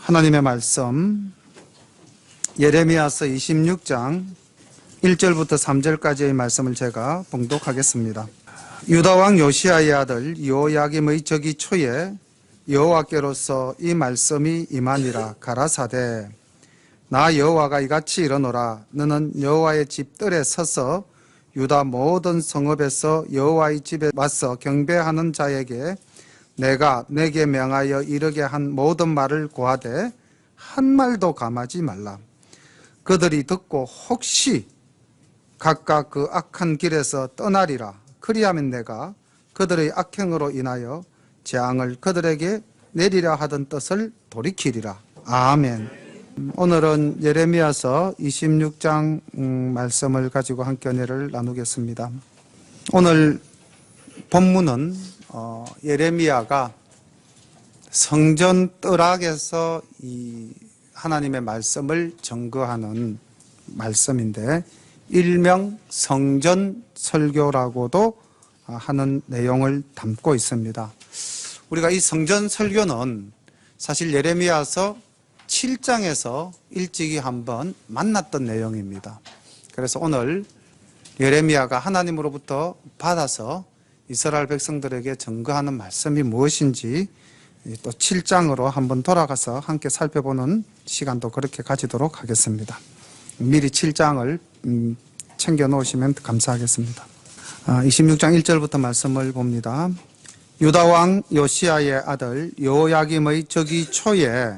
하나님의 말씀 예레미야서 26장 1절부터 3절까지의 말씀을 제가 봉독하겠습니다. 유다 왕 요시야의 아들 여호야김의 저기 초에 여호와께로서 이 말씀이 임하니라. 가라사대 나 여호와가 이같이 이르노라. 너는 여호와의 집들에 서서 유다 모든 성읍에서 여호와의 집에 와서 경배하는 자에게 내가 내게 명하여 이르게 한 모든 말을 고하되 한 말도 감하지 말라. 그들이 듣고 혹시 각각 그 악한 길에서 떠나리라. 그리하면 내가 그들의 악행으로 인하여 재앙을 그들에게 내리려 하던 뜻을 돌이키리라. 아멘. 오늘은 예레미야서 26장 말씀을 가지고 함께 은혜를 나누겠습니다. 오늘 본문은 예레미야가 성전 뜰락에서 이 하나님의 말씀을 증거하는 말씀인데 일명 성전 설교라고도 하는 내용을 담고 있습니다. 우리가 이 성전 설교는 사실 예레미야서 7장에서 일찍이 한번 만났던 내용입니다. 그래서 오늘 예레미야가 하나님으로부터 받아서 이스라엘 백성들에게 증거하는 말씀이 무엇인지 또 7장으로 한번 돌아가서 함께 살펴보는 시간도 그렇게 가지도록 하겠습니다. 미리 7장을 챙겨 놓으시면 감사하겠습니다. 26장 1절부터 말씀을 봅니다. 유다 왕 요시야의 아들 여호야김의 저기 초에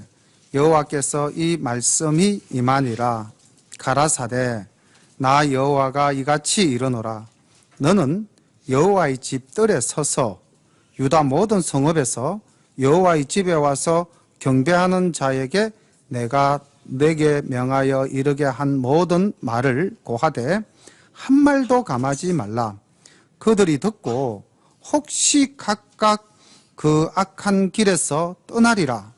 여호와께서 이 말씀이 임하니라. 가라사대 나 여호와가 이같이 이르노라. 너는 여호와의 집들에 서서 유다 모든 성읍에서 여호와의 집에 와서 경배하는 자에게 내가 내게 명하여 이르게 한 모든 말을 고하되 한 말도 감하지 말라. 그들이 듣고 혹시 각각 그 악한 길에서 떠나리라.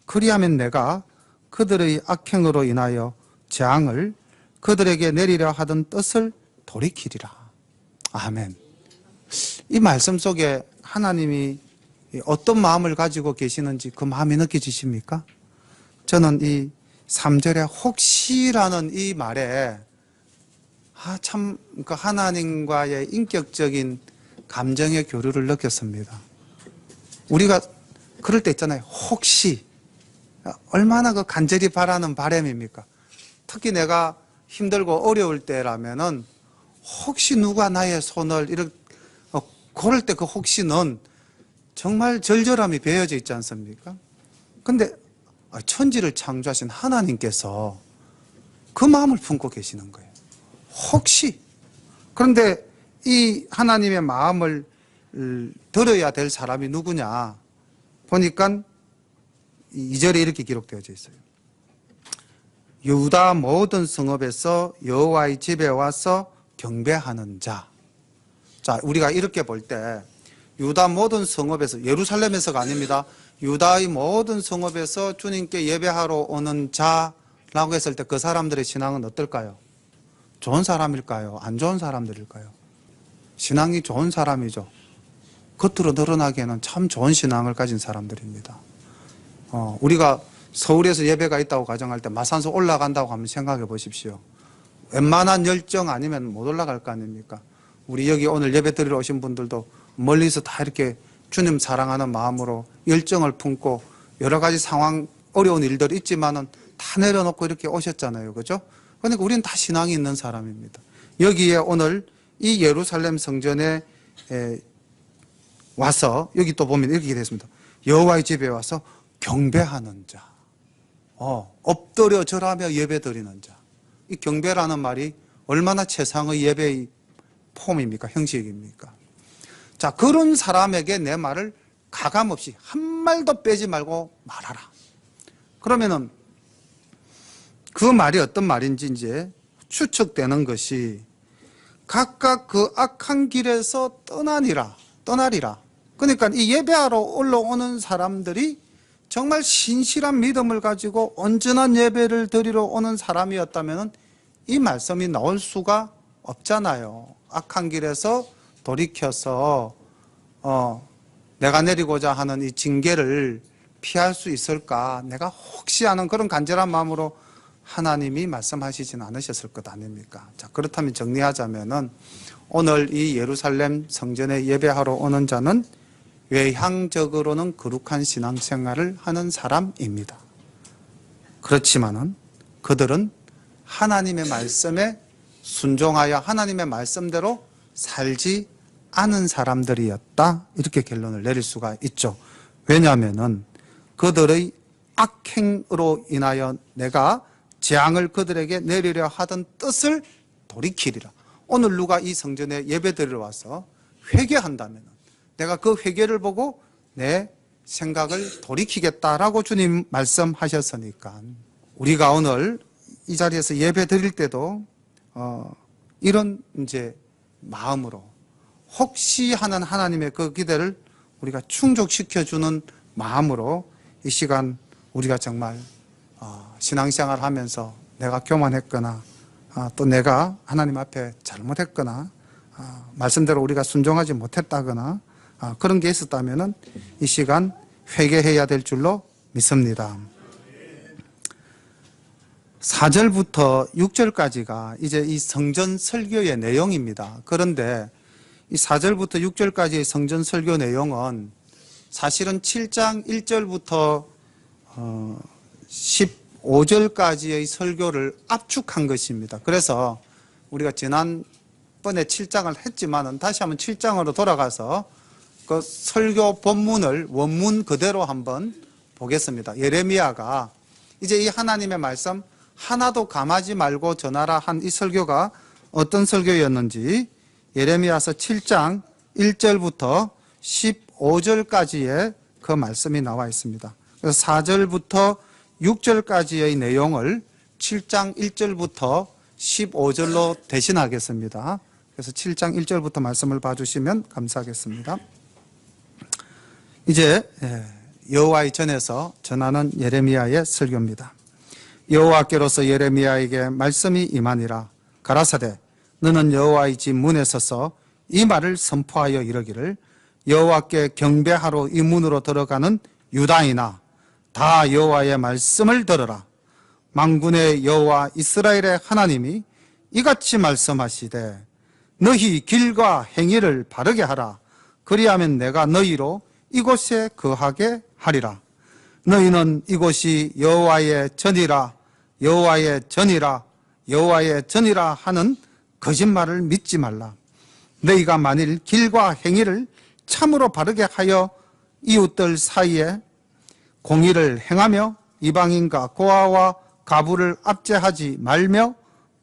그리하면 내가 그들의 악행으로 인하여 재앙을 그들에게 내리려 하던 뜻을 돌이키리라. 아멘. 이 말씀 속에 하나님이 어떤 마음을 가지고 계시는지 그 마음이 느껴지십니까? 저는 이 3절에 혹시라는 이 말에 참 하나님과의 인격적인 감정의 교류를 느꼈습니다. 우리가 그럴 때 있잖아요. 혹시 얼마나 그 간절히 바라는 바람입니까? 특히 내가 힘들고 어려울 때라면은 혹시 누가 나의 손을 이렇게 그럴 때 그 혹시는 정말 절절함이 배어져 있지 않습니까? 근데 천지를 창조하신 하나님께서 그 마음을 품고 계시는 거예요. 혹시. 그런데 이 하나님의 마음을 들어야 될 사람이 누구냐 보니까 2절에 이렇게 기록되어져 있어요. 유다 모든 성읍에서 여호와의 집에 와서 경배하는 자. 자, 우리가 이렇게 볼 때 유다 모든 성읍에서, 예루살렘에서가 아닙니다. 유다의 모든 성읍에서 주님께 예배하러 오는 자라고 했을 때 그 사람들의 신앙은 어떨까요? 좋은 사람일까요? 안 좋은 사람들일까요? 신앙이 좋은 사람이죠. 겉으로 드러나기에는 참 좋은 신앙을 가진 사람들입니다. 우리가 서울에서 예배가 있다고 가정할 때 마산서 올라간다고 한번 생각해 보십시오. 웬만한 열정 아니면 못 올라갈 거 아닙니까? 우리 여기 오늘 예배 드리러 오신 분들도 멀리서 다 이렇게 주님 사랑하는 마음으로 열정을 품고 여러 가지 상황, 어려운 일들이 있지만은 다 내려놓고 이렇게 오셨잖아요. 그죠? 그러니까 우리는 다 신앙이 있는 사람입니다. 여기에 오늘 이 예루살렘 성전에 와서 여기 또 보면 이렇게 되었습니다. 여호와의 집에 와서 경배하는 자. 엎드려 절하며 예배 드리는 자. 이 경배라는 말이 얼마나 최상의 예배의 폼입니까? 형식입니까? 자, 그런 사람에게 내 말을 가감없이 한 말도 빼지 말고 말하라. 그러면은 그 말이 어떤 말인지 이제 추측되는 것이 각각 그 악한 길에서 떠나리라. 그러니까 이 예배하러 올라오는 사람들이 정말 신실한 믿음을 가지고 온전한 예배를 드리러 오는 사람이었다면 이 말씀이 나올 수가 없잖아요. 악한 길에서 돌이켜서 내가 내리고자 하는 이 징계를 피할 수 있을까? 내가 혹시 하는 그런 간절한 마음으로 하나님이 말씀하시진 않으셨을 것 아닙니까? 자, 그렇다면 정리하자면은 오늘 이 예루살렘 성전에 예배하러 오는 자는 외향적으로는 거룩한 신앙생활을 하는 사람입니다. 그렇지만은 그들은 하나님의 말씀에 순종하여 하나님의 말씀대로 살지 않은 사람들이었다. 이렇게 결론을 내릴 수가 있죠. 왜냐하면은 그들의 악행으로 인하여 내가 재앙을 그들에게 내리려 하던 뜻을 돌이키리라. 오늘 누가 이 성전에 예배드리러 와서 회개한다면 내가 그 회개를 보고 내 생각을 돌이키겠다라고 주님 말씀하셨으니까 우리가 오늘 이 자리에서 예배 드릴 때도 이런 이제 마음으로 혹시 하는 하나님의 그 기대를 우리가 충족시켜주는 마음으로 이 시간 우리가 정말 신앙생활 하면서 내가 교만했거나 또 내가 하나님 앞에 잘못했거나 말씀대로 우리가 순종하지 못했다거나 그런 게 있었다면 이 시간 회개해야 될 줄로 믿습니다. 4절부터 6절까지가 이제 이 성전 설교의 내용입니다. 그런데 이 4절부터 6절까지의 성전 설교 내용은 사실은 7장 1절부터 15절까지의 설교를 압축한 것입니다. 그래서 우리가 지난번에 7장을 했지만은 다시 한번 7장으로 돌아가서 그 설교 본문을 원문 그대로 한번 보겠습니다. 예레미야가 이제 이 하나님의 말씀 하나도 감하지 말고 전하라 한 이 설교가 어떤 설교였는지 예레미야서 7장 1절부터 15절까지의 그 말씀이 나와 있습니다. 그래서 4절부터 6절까지의 내용을 7장 1절부터 15절로 대신하겠습니다. 그래서 7장 1절부터 말씀을 봐주시면 감사하겠습니다. 이제 여호와의 전에서 전하는 예레미야의 설교입니다. 여호와께로서 예레미야에게 말씀이 임하니라. 가라사대 너는 여호와의 집 문에 서서 이 말을 선포하여 이르기를 여호와께 경배하러 이 문으로 들어가는 유다인아 다 여호와의 말씀을 들으라. 만군의 여호와 이스라엘의 하나님이 이같이 말씀하시되 너희 길과 행위를 바르게 하라. 그리하면 내가 너희로 이곳에 거하게 하리라. 너희는 이곳이 여호와의 전이라 여호와의 전이라 여호와의 전이라 하는 거짓말을 믿지 말라. 너희가 만일 길과 행위를 참으로 바르게 하여 이웃들 사이에 공의를 행하며 이방인과 고아와 가부를 압제하지 말며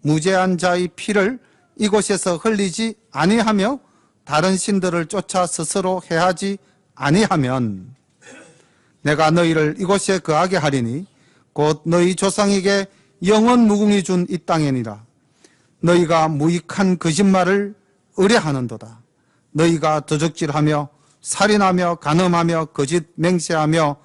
무죄한 자의 피를 이곳에서 흘리지 아니하며 다른 신들을 쫓아 스스로 해하지 아니하면 내가 너희를 이곳에 거하게 하리니 곧 너희 조상에게 영원 무궁히 준 이 땅이니라. 너희가 무익한 거짓말을 의뢰하는도다. 너희가 도적질하며 살인하며 간음하며 거짓 맹세하며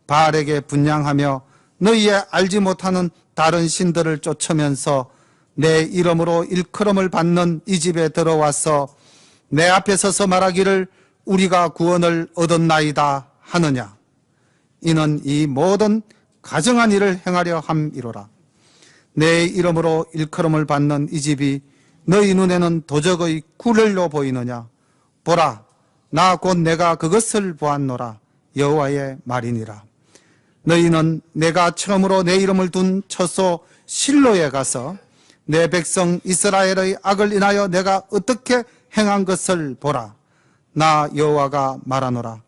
바알에게 분향하며 너희의 알지 못하는 다른 신들을 쫓으면서 내 이름으로 일컬음을 받는 이 집에 들어와서 내 앞에 서서 말하기를 우리가 구원을 얻었나이다 하느냐. 이는 이 모든 가정한 일을 행하려 함이로라. 내 이름으로 일컬음을 받는 이 집이 너희 눈에는 도적의 굴혈로 보이느냐. 보라, 나 곧 내가 그것을 보았노라. 여호와의 말이니라. 너희는 내가 처음으로 내 이름을 둔 처소 실로에 가서 내 백성 이스라엘의 악을 인하여 내가 어떻게 행한 것을 보라. 나 여호와가 말하노라.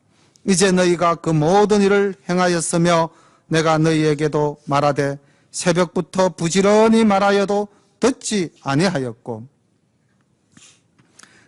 이제 너희가 그 모든 일을 행하였으며 내가 너희에게도 말하되 새벽부터 부지런히 말하여도 듣지 아니하였고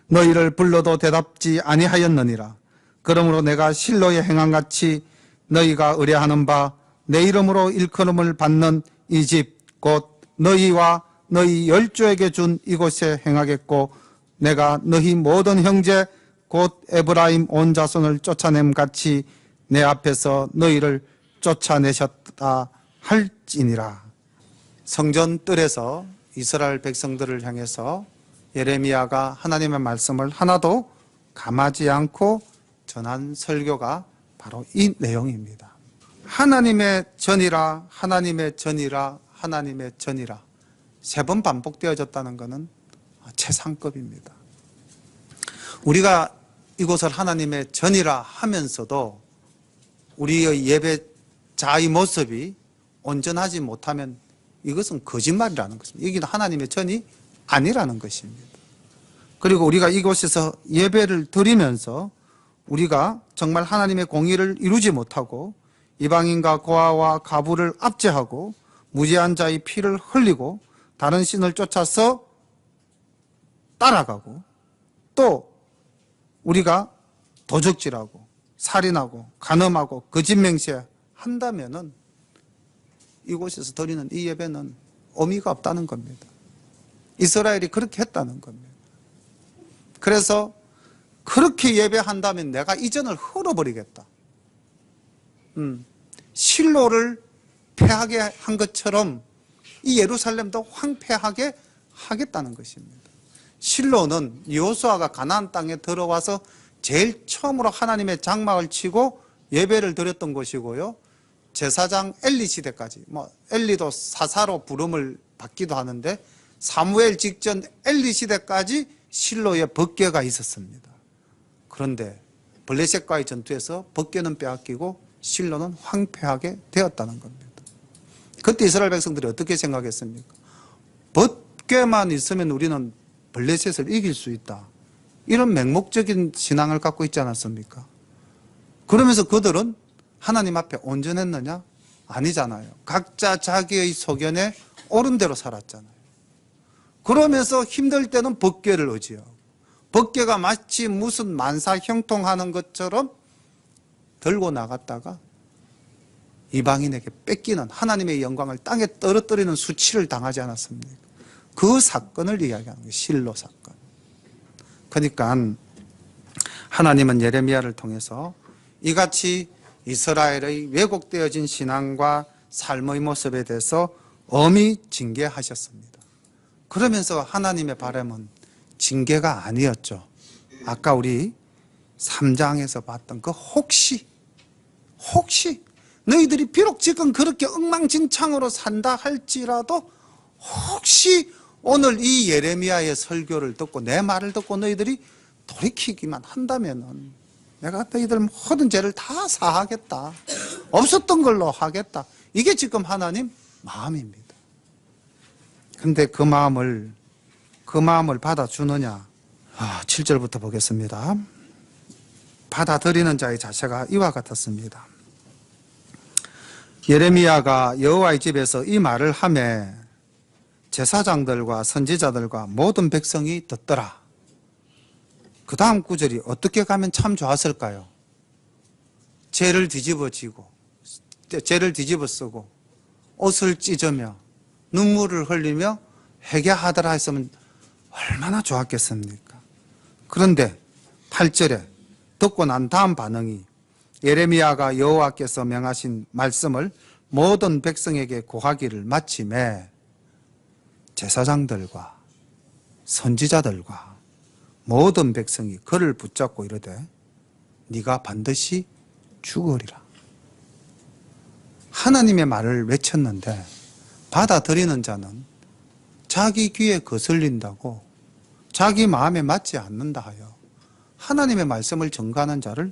너희를 불러도 대답지 아니하였느니라. 그러므로 내가 실로에 행한 같이 너희가 의뢰하는 바 내 이름으로 일컬음을 받는 이 집 곧 너희와 너희 열조에게 준 이곳에 행하겠고 내가 너희 모든 형제 곧 에브라임 온 자손을 쫓아냄 같이 내 앞에서 너희를 쫓아내셨다 할지니라. 성전 뜰에서 이스라엘 백성들을 향해서 예레미야가 하나님의 말씀을 하나도 감하지 않고 전한 설교가 바로 이 내용입니다. 하나님의 전이라, 하나님의 전이라, 하나님의 전이라 3번 반복되어졌다는 것은 최상급입니다. 우리가 이곳을 하나님의 전이라 하면서도 우리의 예배자의 모습이 온전하지 못하면 이것은 거짓말이라는 것입니다. 여기는 하나님의 전이 아니라는 것입니다. 그리고 우리가 이곳에서 예배를 드리면서 우리가 정말 하나님의 공의를 이루지 못하고 이방인과 고아와 가부를 압제하고 무죄한 자의 피를 흘리고 다른 신을 쫓아서 따라가고 또 우리가 도적질하고 살인하고 간음하고 거짓 맹세한다면은 이곳에서 드리는 이 예배는 의미가 없다는 겁니다. 이스라엘이 그렇게 했다는 겁니다. 그래서 그렇게 예배한다면 내가 이전을 헐어버리겠다. 실로를 패하게 한 것처럼 이 예루살렘도 황폐하게 하겠다는 것입니다. 실로는 여호수아가 가나안 땅에 들어와서 제일 처음으로 하나님의 장막을 치고 예배를 드렸던 곳이고요. 제사장 엘리 시대까지, 엘리도 사사로 부름을 받기도 하는데 사무엘 직전 엘리 시대까지 실로에 법궤가 있었습니다. 그런데 블레셋과의 전투에서 법궤는 빼앗기고 실로는 황폐하게 되었다는 겁니다. 그때 이스라엘 백성들이 어떻게 생각했습니까? 법궤만 있으면 우리는 블레셋을 이길 수 있다. 이런 맹목적인 신앙을 갖고 있지 않았습니까? 그러면서 그들은 하나님 앞에 온전했느냐? 아니잖아요. 각자 자기의 소견에 옳은 대로 살았잖아요. 그러면서 힘들 때는 법궤를 의지하고 법궤가 마치 무슨 만사 형통하는 것처럼 들고 나갔다가 이방인에게 뺏기는 하나님의 영광을 땅에 떨어뜨리는 수치를 당하지 않았습니까? 그 사건을 이야기하는 거예요. 실로 사건. 그러니까 하나님은 예레미야를 통해서 이같이 이스라엘의 왜곡되어진 신앙과 삶의 모습에 대해서 엄히 징계하셨습니다. 그러면서 하나님의 바람은 징계가 아니었죠. 아까 우리 3장에서 봤던 그 혹시 너희들이 비록 지금 그렇게 엉망진창으로 산다 할지라도 혹시 오늘 이 예레미야의 설교를 듣고 내 말을 듣고 너희들이 돌이키기만 한다면은 내가 너희들 모든 죄를 다 사하겠다. 없었던 걸로 하겠다. 이게 지금 하나님 마음입니다. 근데 그 마음을 받아주느냐? 7절부터 보겠습니다. 받아들이는 자의 자세가 이와 같았습니다. 예레미야가 여호와의 집에서 이 말을 하매 제사장들과 선지자들과 모든 백성이 듣더라. 그 다음 구절이 어떻게 가면 참 좋았을까요? 죄를 뒤집어 쓰고 옷을 찢으며 눈물을 흘리며 회개하더라 했으면 얼마나 좋았겠습니까? 그런데 8절에 듣고 난 다음 반응이 예레미야가 여호와께서 명하신 말씀을 모든 백성에게 고하기를 마침에 제사장들과 선지자들과 모든 백성이 그를 붙잡고 이르되 네가 반드시 죽으리라. 하나님의 말을 외쳤는데 받아들이는 자는 자기 귀에 거슬린다고 자기 마음에 맞지 않는다 하여 하나님의 말씀을 전가하는 자를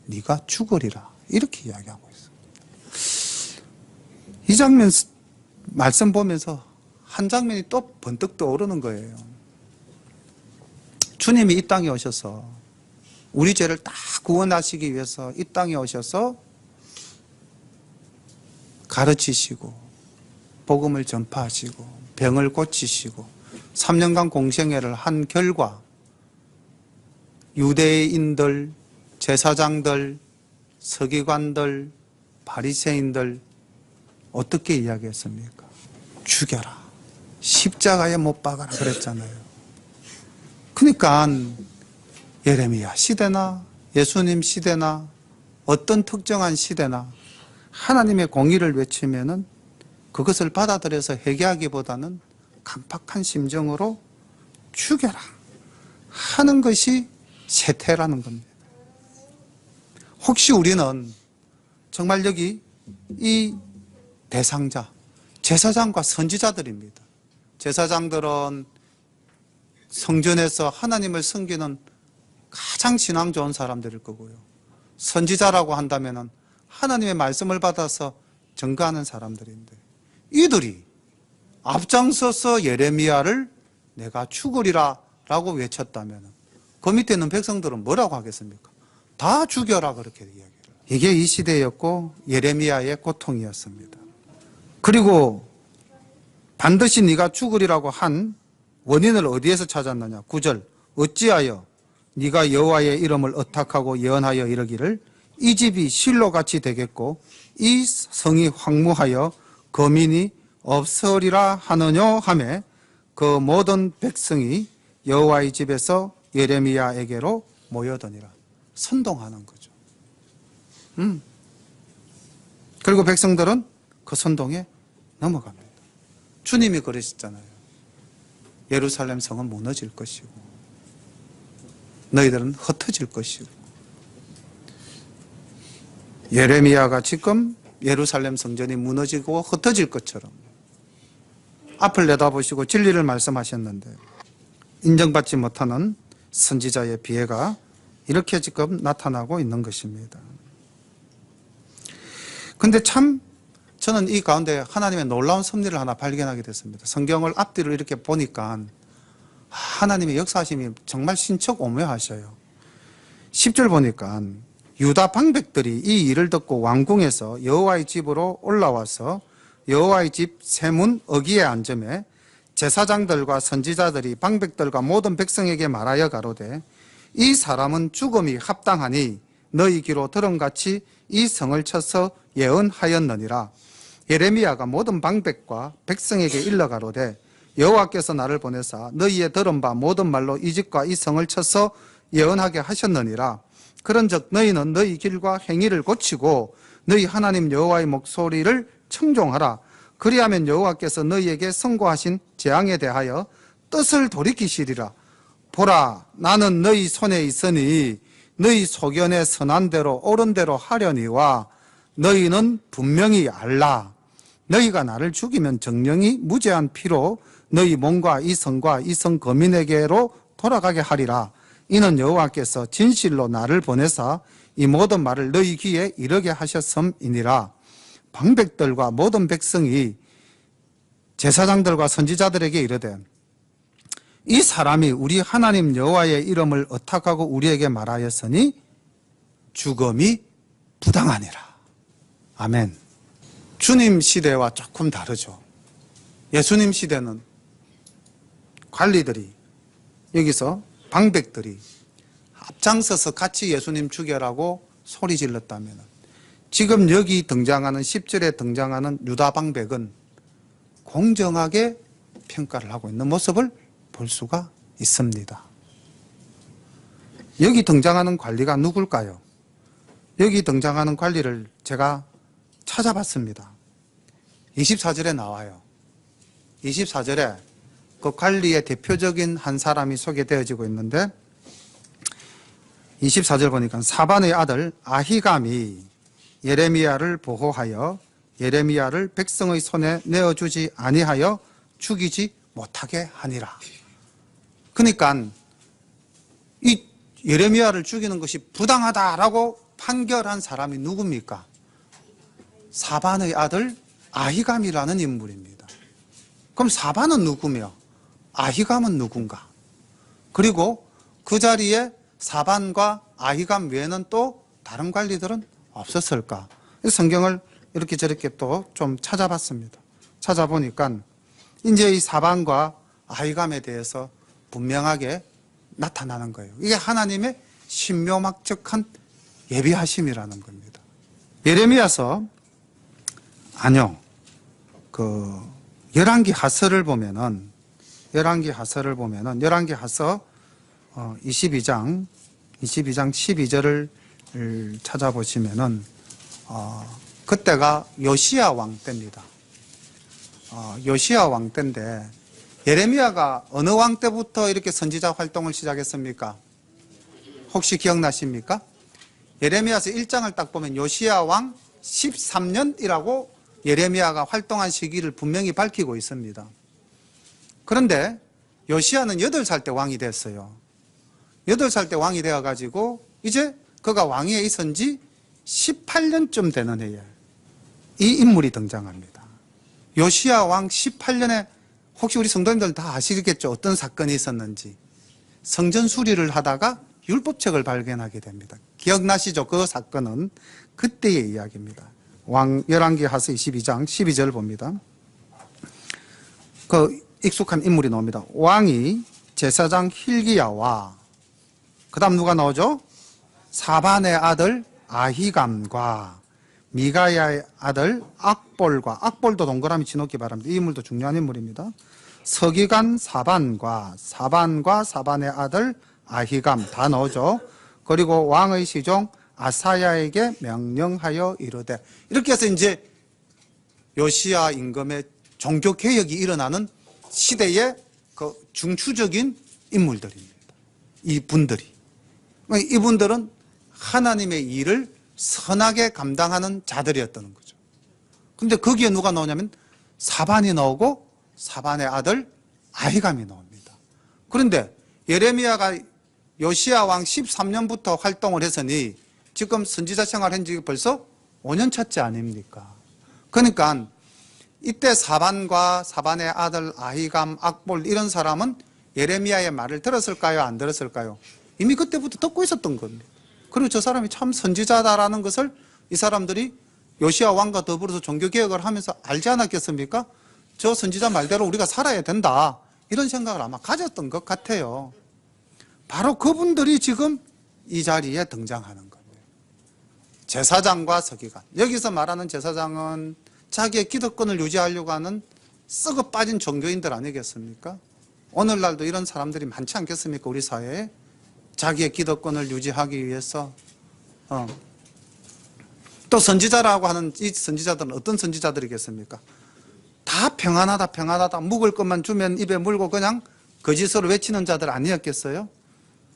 네가 죽으리라 이렇게 이야기하고 있습니다. 이 장면 말씀 보면서 한 장면이 또 번뜩 떠오르는 거예요. 주님이 이 땅에 오셔서 우리 죄를 다 구원하시기 위해서 이 땅에 오셔서 가르치시고 복음을 전파하시고 병을 고치시고 3년간 공생애를 한 결과 유대인들, 제사장들, 서기관들, 바리새인들 어떻게 이야기했습니까? 죽여라. 십자가에 못 박아라 그랬잖아요. 그러니까 예레미야 시대나 예수님 시대나 어떤 특정한 시대나 하나님의 공의를 외치면은 그것을 받아들여서 회개하기보다는 강팍한 심정으로 죽여라 하는 것이 세태라는 겁니다. 혹시 우리는 정말 여기 이 대상자, 제사장과 선지자들입니다. 제사장들은 성전에서 하나님을 섬기는 가장 신앙 좋은 사람들일 거고요. 선지자라고 한다면 하나님의 말씀을 받아서 증거하는 사람들인데, 이들이 앞장서서 예레미야를 내가 죽으리라 라고 외쳤다면 그 밑에 있는 백성들은 뭐라고 하겠습니까? 다 죽여라, 그렇게 이야기를. 이게 이 시대였고 예레미야의 고통이었습니다. 그리고 반드시 네가 죽으리라고 한 원인을 어디에서 찾았느냐? 9절, 어찌하여 네가 여호와의 이름을 의탁하고 예언하여 이르기를 이 집이 실로같이 되겠고 이 성이 황무하여 거민이 없으리라 하느뇨 하매 그 모든 백성이 여호와의 집에서 예레미야에게로 모여드니라. 선동하는 거죠. 그리고 백성들은 그 선동에 넘어갑니다. 주님이 그러셨잖아요. 예루살렘 성은 무너질 것이고 너희들은 흩어질 것이고. 예레미야가 지금 예루살렘 성전이 무너지고 흩어질 것처럼 앞을 내다보시고 진리를 말씀하셨는데 인정받지 못하는 선지자의 비애가 이렇게 지금 나타나고 있는 것입니다. 근데 참 저는 이 가운데 하나님의 놀라운 섭리를 하나 발견하게 됐습니다. 성경을 앞뒤로 이렇게 보니까 하나님의 역사하심이 정말 신척오묘하셔요. 10절 보니까 유다 방백들이 이 일을 듣고 왕궁에서 여호와의 집으로 올라와서 여호와의 집 세문 어귀에 앉음에 제사장들과 선지자들이 방백들과 모든 백성에게 말하여 가로되 이 사람은 죽음이 합당하니 너희 귀로 들음같이 이 성을 쳐서 예언하였느니라. 예레미야가 모든 방백과 백성에게 일러 가로되 여호와께서 나를 보내사 너희의 들은 바 모든 말로 이 집과 이 성을 쳐서 예언하게 하셨느니라. 그런즉 너희는 너희 길과 행위를 고치고 너희 하나님 여호와의 목소리를 청종하라. 그리하면 여호와께서 너희에게 선고하신 재앙에 대하여 뜻을 돌이키시리라. 보라, 나는 너희 손에 있으니 너희 소견에 선한 대로 옳은 대로 하려니와 너희는 분명히 알라. 너희가 나를 죽이면 정령이 무죄한 피로 너희 몸과 이 성과 이 성 거민에게로 돌아가게 하리라. 이는 여호와께서 진실로 나를 보내사 이 모든 말을 너희 귀에 이르게 하셨음이니라. 방백들과 모든 백성이 제사장들과 선지자들에게 이르되 이 사람이 우리 하나님 여호와의 이름을 의탁하고 우리에게 말하였으니 죽음이 부당하니라. 아멘. 주님 시대와 조금 다르죠. 예수님 시대는 관리들이, 여기서 방백들이 앞장서서 같이 예수님 죽여라고 소리 질렀다면, 지금 여기 등장하는 10절에 등장하는 유다 방백은 공정하게 평가를 하고 있는 모습을 볼 수가 있습니다. 여기 등장하는 관리가 누굴까요? 여기 등장하는 관리를 제가 찾아봤습니다. 24절에 나와요. 24절에 그 관리의 대표적인 한 사람이 소개되어지고 있는데 24절 보니까 사반의 아들 아히감이 예레미야를 보호하여 예레미야를 백성의 손에 내어주지 아니하여 죽이지 못하게 하니라. 그러니까 이 예레미야를 죽이는 것이 부당하다라고 판결한 사람이 누굽니까? 사반의 아들 아히감이라는 인물입니다. 그럼 사반은 누구며 아히감은 누군가? 그리고 그 자리에 사반과 아히감 외에는 또 다른 관리들은 없었을까? 성경을 이렇게 저렇게 또 좀 찾아봤습니다. 찾아보니까 이제 이 사반과 아히감에 대해서 분명하게 나타나는 거예요. 이게 하나님의 신묘막측한 예비하심이라는 겁니다. 예레미야서 열왕기 하서를 보면은 열왕기 하서 22장 12절을 찾아보시면은 그때가 요시야 왕 때입니다. 요시야 왕 때인데 예레미야가 어느 왕 때부터 이렇게 선지자 활동을 시작했습니까? 혹시 기억나십니까? 예레미야서 1장을 딱 보면 요시야 왕 13년이라고 예레미야가 활동한 시기를 분명히 밝히고 있습니다. 그런데 요시야는 8살 때 왕이 됐어요. 8살 때 왕이 되어가지고 이제 그가 왕위에 있은 지 18년쯤 되는 해에 이 인물이 등장합니다. 요시야 왕 18년에 혹시 우리 성도님들 다 아시겠죠? 어떤 사건이 있었는지. 성전 수리를 하다가 율법책을 발견하게 됩니다. 기억나시죠? 그 사건은 그때의 이야기입니다. 열왕기하서 22장 12절 봅니다. 그 익숙한 인물이 나옵니다. 왕이 제사장 힐기야와 그 다음 누가 나오죠? 사반의 아들 아히감과 미가야의 아들 악볼과, 악볼도 동그라미 치놓기 바랍니다. 이 인물도 중요한 인물입니다. 서기관 사반과 사반의 아들 아히감 다 넣어줘. 그리고 왕의 시종 아사야에게 명령하여 이르되, 이렇게 해서 이제 요시야 임금의 종교 개혁이 일어나는 시대의 그 중추적인 인물들입니다. 이분들은 하나님의 일을 선하게 감당하는 자들이었다는 거죠. 근데 거기에 누가 나오냐면 사반이 나오고 사반의 아들 아히감이 나옵니다. 그런데 예레미야가 요시야 왕 13년부터 활동을 했으니 지금 선지자 생활한 지 벌써 5년 차째 아닙니까? 그러니까 이때 사반과 사반의 아들 아히감, 악볼 이런 사람은 예레미야의 말을 들었을까요? 안 들었을까요? 이미 그때부터 듣고 있었던 겁니다. 그리고 저 사람이 참 선지자다라는 것을 이 사람들이 요시야 왕과 더불어서 종교개혁을 하면서 알지 않았겠습니까? 저 선지자 말대로 우리가 살아야 된다, 이런 생각을 아마 가졌던 것 같아요. 바로 그분들이 지금 이 자리에 등장하는 겁니다. 제사장과 서기관. 여기서 말하는 제사장은 자기의 기득권을 유지하려고 하는 썩어 빠진 종교인들 아니겠습니까? 오늘날도 이런 사람들이 많지 않겠습니까? 우리 사회에 자기의 기득권을 유지하기 위해서 또 선지자라고 하는 이 선지자들은 어떤 선지자들이겠습니까? 다 평안하다 묵을 것만 주면 입에 물고 그냥 거짓으로 외치는 자들 아니었겠어요?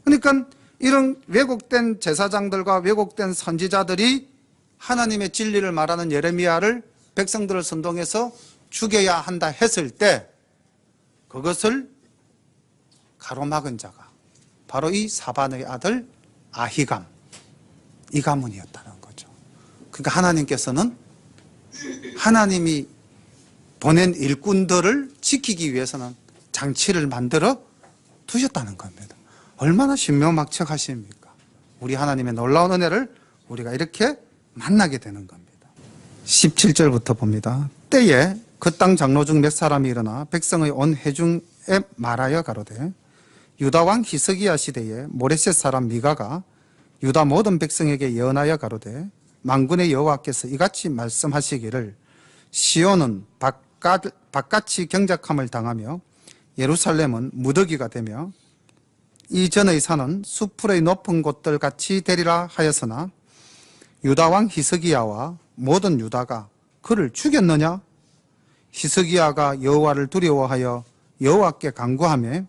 그러니까 이런 왜곡된 제사장들과 왜곡된 선지자들이 하나님의 진리를 말하는 예레미야를 백성들을 선동해서 죽여야 한다 했을 때 그것을 가로막은 자가 바로 이 사반의 아들 아히감, 이 가문이었다는 거죠. 그러니까 하나님께서는 하나님이 보낸 일꾼들을 지키기 위해서는 장치를 만들어 두셨다는 겁니다. 얼마나 신묘막측하십니까? 우리 하나님의 놀라운 은혜를 우리가 이렇게 만나게 되는 겁니다. 17절부터 봅니다. 때에 그 땅 장로 중 몇 사람이 일어나 백성의 온 회중에 말하여 가로되, 유다 왕 히스기야 시대에 모레셋 사람 미가가 유다 모든 백성에게 예언하여 가로되, 만군의 여호와께서 이같이 말씀하시기를 시온은 바깥이 경작함을 당하며 예루살렘은 무더기가 되며 이전의 산은 수풀의 높은 곳들 같이 되리라 하였으나 유다 왕 히스기야와 모든 유다가 그를 죽였느냐? 히스기야가 여호와를 두려워하여 여호와께 간구하며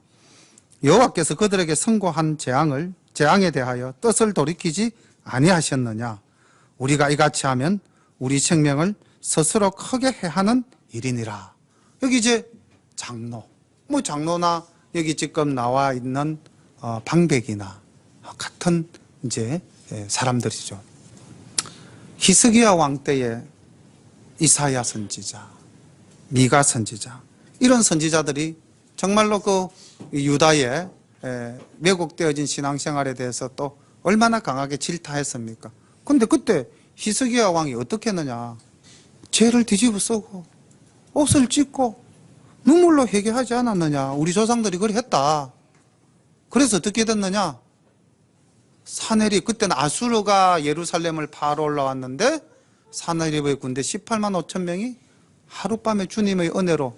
여호와께서 그들에게 선고한 재앙에 대하여 뜻을 돌이키지 아니하셨느냐? 우리가 이같이 하면 우리 생명을 스스로 크게 해하는 일이니라. 여기 이제 장로, 장로나 여기 지금 나와 있는 방백이나 같은 이제 사람들이죠. 히스기야 왕 때에 이사야 선지자, 미가 선지자, 이런 선지자들이 정말로 그 유다의 왜곡되어진 신앙생활에 대해서 또 얼마나 강하게 질타했습니까? 근데 그때 히스기야 왕이 어떻게 했느냐? 죄를 뒤집어 쓰고 옷을 찢고 눈물로 회개하지 않았느냐? 우리 조상들이 그리 했다. 그래서 어떻게 됐느냐? 사내립, 그때는 아수르가 예루살렘을 파러 올라왔는데 사내립의 군대 18만 5천 명이 하룻밤에 주님의 은혜로,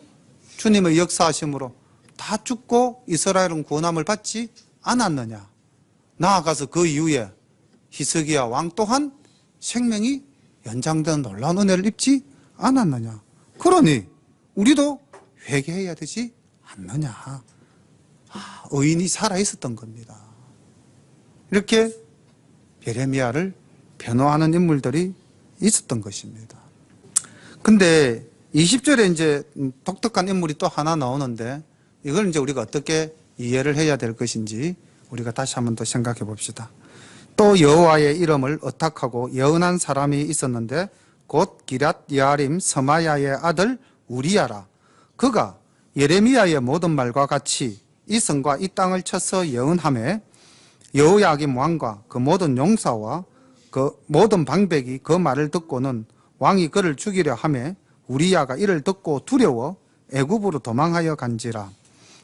주님의 역사하심으로 다 죽고 이스라엘은 구원함을 받지 않았느냐? 나아가서 그 이후에 히스기야 왕 또한 생명이 연장되는 놀라운 은혜를 입지 않았느냐? 그러니 우리도 회개해야 되지 않느냐? 의인이 살아있었던 겁니다. 이렇게 예레미야를 변호하는 인물들이 있었던 것입니다. 근데 20절에 이제 독특한 인물이 또 하나 나오는데 이걸 이제 우리가 어떻게 이해를 해야 될 것인지 우리가 다시 한번 더 생각해 봅시다. 또 여호와의 이름을 의탁하고 예언한 사람이 있었는데 곧 기럇 여아림 서마야의 아들 우리야라. 그가 예레미야의 모든 말과 같이 이 성과 이 땅을 쳐서 예언하며 여호야김 왕과 그 모든 용사와 그 모든 방백이 그 말을 듣고는 왕이 그를 죽이려 하며 우리야가 이를 듣고 두려워 애굽으로 도망하여 간지라.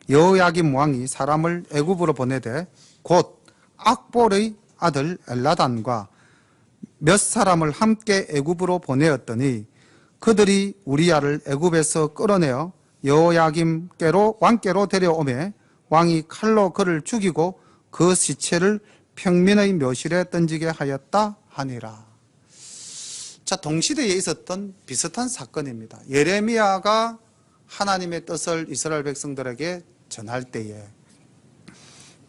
여호야김 왕이 사람을 애굽으로 보내되 곧 악볼의 아들 엘라단과 몇 사람을 함께 애굽으로 보내었더니 그들이 우리야를 애굽에서 끌어내어 여호야김께로 왕께로 데려오매 왕이 칼로 그를 죽이고 그 시체를 평민의 묘실에 던지게 하였다 하니라. 자, 동시대에 있었던 비슷한 사건입니다. 예레미야가 하나님의 뜻을 이스라엘 백성들에게 전할 때에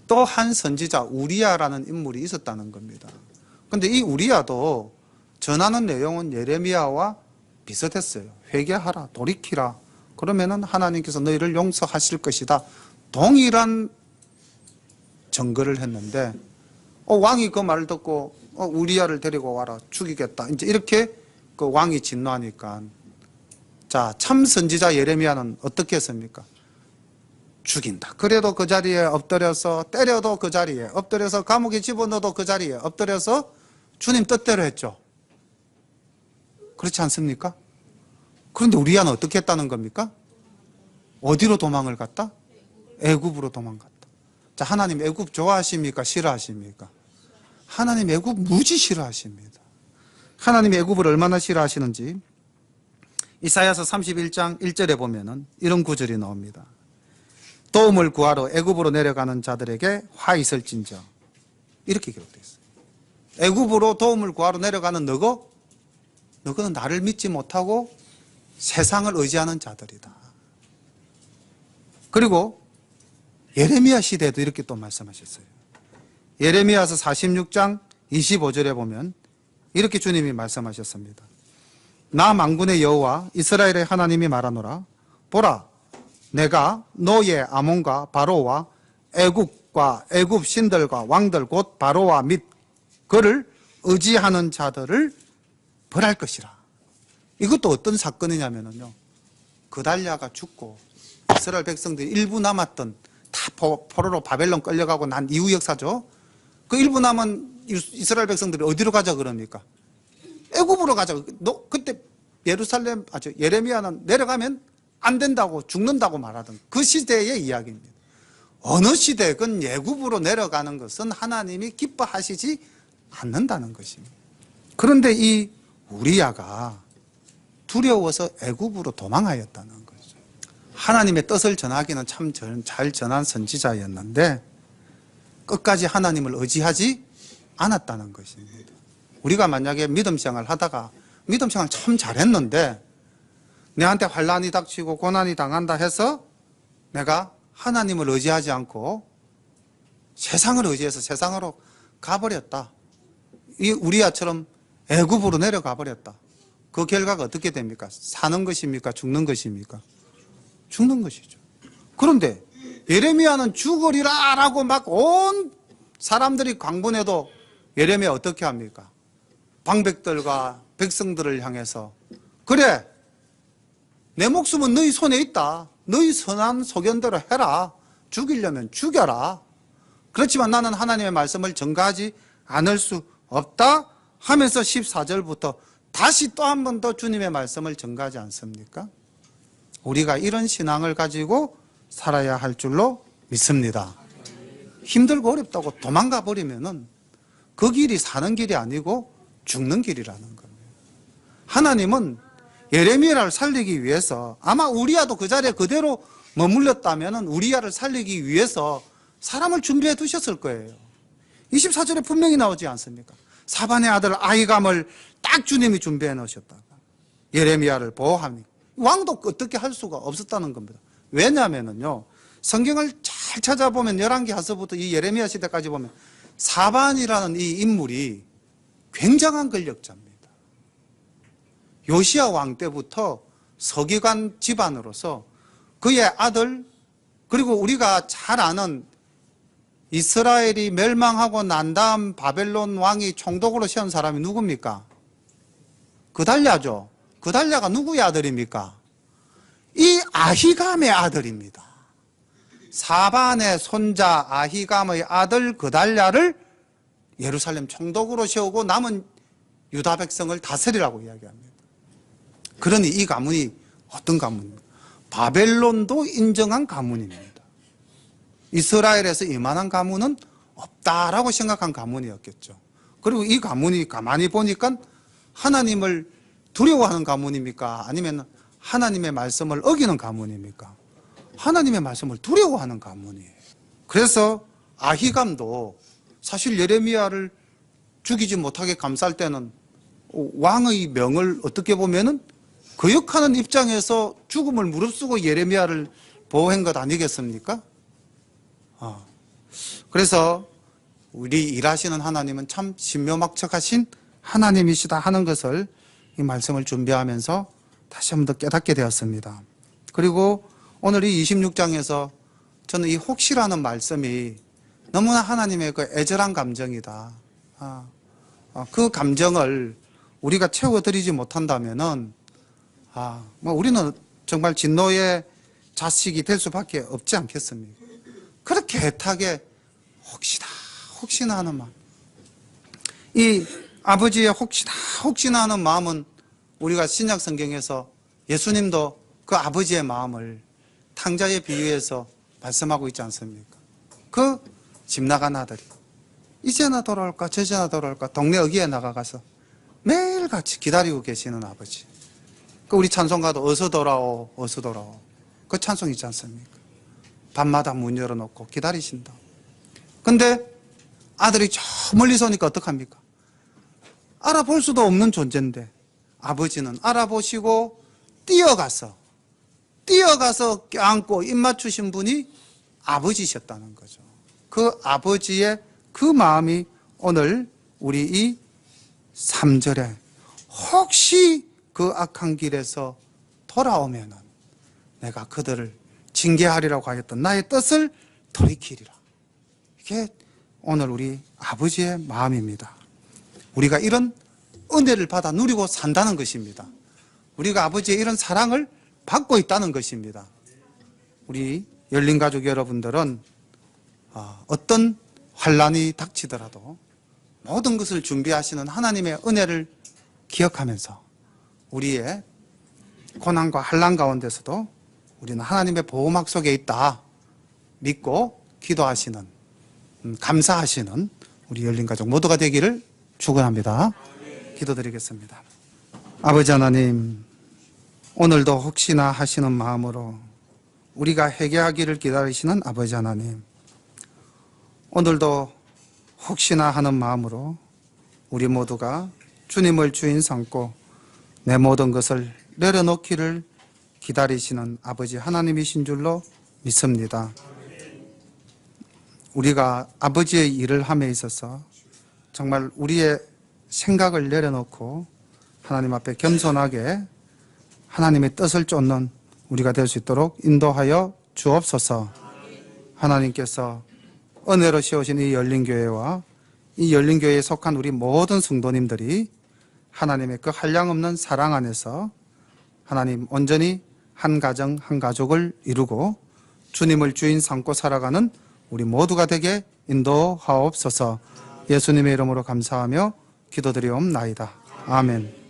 또 한 선지자 우리야라는 인물이 있었다는 겁니다. 그런데 이 우리야도 전하는 내용은 예레미야와 비슷했어요. 회개하라, 돌이키라. 그러면은 하나님께서 너희를 용서하실 것이다. 동일한 증거를 했는데 왕이 그 말을 듣고 우리야를 데리고 와라, 죽이겠다. 이제 이렇게 그 왕이 진노하니까 자, 참 선지자 예레미야는 어떻게 했습니까? 죽인다. 그래도 그 자리에 엎드려서 때려도 그 자리에 엎드려서 감옥에 집어넣어도 그 자리에 엎드려서 주님 뜻대로 했죠. 그렇지 않습니까? 그런데 우리야는 어떻게 했다는 겁니까? 어디로 도망을 갔다? 애굽으로 도망갔다. 자, 하나님 애굽 좋아하십니까? 싫어하십니까? 하나님 애굽 무지 싫어하십니다. 하나님 애굽을 얼마나 싫어하시는지 이사야서 31장 1절에 보면은 이런 구절이 나옵니다. 도움을 구하러 애굽으로 내려가는 자들에게 화 있을진저. 이렇게 기록되어 있어요. 애굽으로 도움을 구하러 내려가는 너거는 나를 믿지 못하고 세상을 의지하는 자들이다. 그리고 예레미야 시대에도 이렇게 또 말씀하셨어요. 예레미야서 46장 25절에 보면 이렇게 주님이 말씀하셨습니다. 나 만군의 여호와 이스라엘의 하나님이 말하노라. 보라, 내가 노예 아몬과 바로와 애굽과 애굽 신들과 왕들 곧 바로와 및 그를 의지하는 자들을 벌할 것이라. 이것도 어떤 사건이냐면요, 그달랴가 죽고 이스라엘 백성들이 일부 남았던, 다 포로로 바벨론 끌려가고 난 이후 역사죠. 그 일부 남은 이스라엘 백성들이 어디로 가자 그럽니까? 애굽으로 가자. 그때 예레미야는 내려가면 안 된다고, 죽는다고 말하던 그 시대의 이야기입니다. 어느 시대건 애굽으로 내려가는 것은 하나님이 기뻐하시지 않는다는 것입니다. 그런데 이 우리야가 두려워서 애굽으로 도망하였다는 거죠. 하나님의 뜻을 전하기는 참 잘 전한 선지자였는데 끝까지 하나님을 의지하지 않았다는 것입니다. 우리가 만약에 믿음 생활을 하다가 믿음 생활 참 잘했는데 내한테 환난이 닥치고 고난이 당한다 해서 내가 하나님을 의지하지 않고 세상을 의지해서 세상으로 가버렸다. 이 우리야처럼 애굽으로 내려가 버렸다. 그 결과가 어떻게 됩니까? 사는 것입니까? 죽는 것입니까? 죽는 것이죠. 그런데 예레미야는 죽으리라 라고 막 온 사람들이 강분해도 예레미야 어떻게 합니까? 방백들과 백성들을 향해서 그래, 내 목숨은 너희 손에 있다. 너희 선한 소견대로 해라. 죽이려면 죽여라. 그렇지만 나는 하나님의 말씀을 전가하지 않을 수 없다 하면서 14절부터 다시 또 한 번 더 주님의 말씀을 전가하지 않습니까? 우리가 이런 신앙을 가지고 살아야 할 줄로 믿습니다. 힘들고 어렵다고 도망가 버리면은 그 길이 사는 길이 아니고 죽는 길이라는 겁니다. 하나님은 예레미야를 살리기 위해서, 아마 우리야도 그 자리에 그대로 머물렀다면 우리야를 살리기 위해서 사람을 준비해 두셨을 거예요. 24절에 분명히 나오지 않습니까? 사반의 아들 아히감을 딱 주님이 준비해 놓으셨다가 예레미야를 보호하니 왕도 어떻게 할 수가 없었다는 겁니다. 왜냐하면요, 성경을 잘 찾아보면 11개 하서부터 이 예레미야 시대까지 보면 사반이라는 이 인물이 굉장한 권력자입니다. 요시야 왕 때부터 서기관 집안으로서 그의 아들, 그리고 우리가 잘 아는 이스라엘이 멸망하고 난 다음 바벨론 왕이 총독으로 세운 사람이 누굽니까? 그달랴죠. 그달랴가 누구의 아들입니까? 이 아히감의 아들입니다. 사반의 손자 아히감의 아들 그달랴를 예루살렘 총독으로 세우고 남은 유다 백성을 다스리라고 이야기합니다. 그러니 이 가문이 어떤 가문입니까? 바벨론도 인정한 가문입니다. 이스라엘에서 이만한 가문은 없다라고 생각한 가문이었겠죠. 그리고 이 가문이 가만히 보니까 하나님을 두려워하는 가문입니까? 아니면 하나님의 말씀을 어기는 가문입니까? 하나님의 말씀을 두려워하는 가문이에요. 그래서 아히감도 사실 예레미야를 죽이지 못하게 감쌀 때는 왕의 명을 어떻게 보면은 거역하는 입장에서 죽음을 무릅쓰고 예레미야를 보호한 것 아니겠습니까? 그래서 우리 일하시는 하나님은 참 신묘막측하신 하나님이시다 하는 것을 이 말씀을 준비하면서 다시 한 번 더 깨닫게 되었습니다. 그리고 오늘 이 26장에서 저는 이 혹시라는 말씀이 너무나 하나님의 그 애절한 감정이다. 그 감정을 우리가 채워드리지 못한다면은 우리는 정말 진노의 자식이 될 수밖에 없지 않겠습니까? 그렇게 애타게 혹시나 하는 마음, 이 아버지의 혹시나 하는 마음은 우리가 신약 성경에서 예수님도 그 아버지의 마음을 탕자에 비유해서 말씀하고 있지 않습니까? 그 집 나간 아들이 이제나 돌아올까 저제나 돌아올까 동네 어귀에 나가서 매일같이 기다리고 계시는 아버지. 그 우리 찬송가도 어서 돌아오 어서 돌아오 그 찬송 있지 않습니까? 밤마다 문 열어놓고 기다리신다. 근데 아들이 저 멀리서 오니까 어떡합니까? 알아볼 수도 없는 존재인데 아버지는 알아보시고 뛰어가서 껴안고 입 맞추신 분이 아버지셨다는 거죠. 그 아버지의 그 마음이 오늘 우리 이 3절에 혹시 그 악한 길에서 돌아오면은 내가 그들을 징계하리라고 하였던 나의 뜻을 돌이키리라. 이게 오늘 우리 아버지의 마음입니다. 우리가 이런 은혜를 받아 누리고 산다는 것입니다. 우리가 아버지의 이런 사랑을 받고 있다는 것입니다. 우리 열린가족 여러분들은 어떤 환난이 닥치더라도 모든 것을 준비하시는 하나님의 은혜를 기억하면서 우리의 고난과 환난 가운데서도 우리는 하나님의 보호막 속에 있다 믿고 기도하시는, 감사하시는 우리 열린가족 모두가 되기를 축원합니다. 기도드리겠습니다. 아버지 하나님, 오늘도 혹시나 하시는 마음으로 우리가 회개하기를 기다리시는 아버지 하나님, 오늘도 혹시나 하는 마음으로 우리 모두가 주님을 주인 삼고 내 모든 것을 내려놓기를 기다리시는 아버지 하나님이신 줄로 믿습니다. 우리가 아버지의 일을 함에 있어서 정말 우리의 생각을 내려놓고 하나님 앞에 겸손하게 하나님의 뜻을 쫓는 우리가 될 수 있도록 인도하여 주옵소서. 하나님께서 은혜로 세우신 이 열린교회와 이 열린교회에 속한 우리 모든 성도님들이 하나님의 그 한량없는 사랑 안에서 하나님 온전히 한 가정 한 가족을 이루고 주님을 주인 삼고 살아가는 우리 모두가 되게 인도하옵소서. 예수님의 이름으로 감사하며 기도드리옵나이다. 아멘.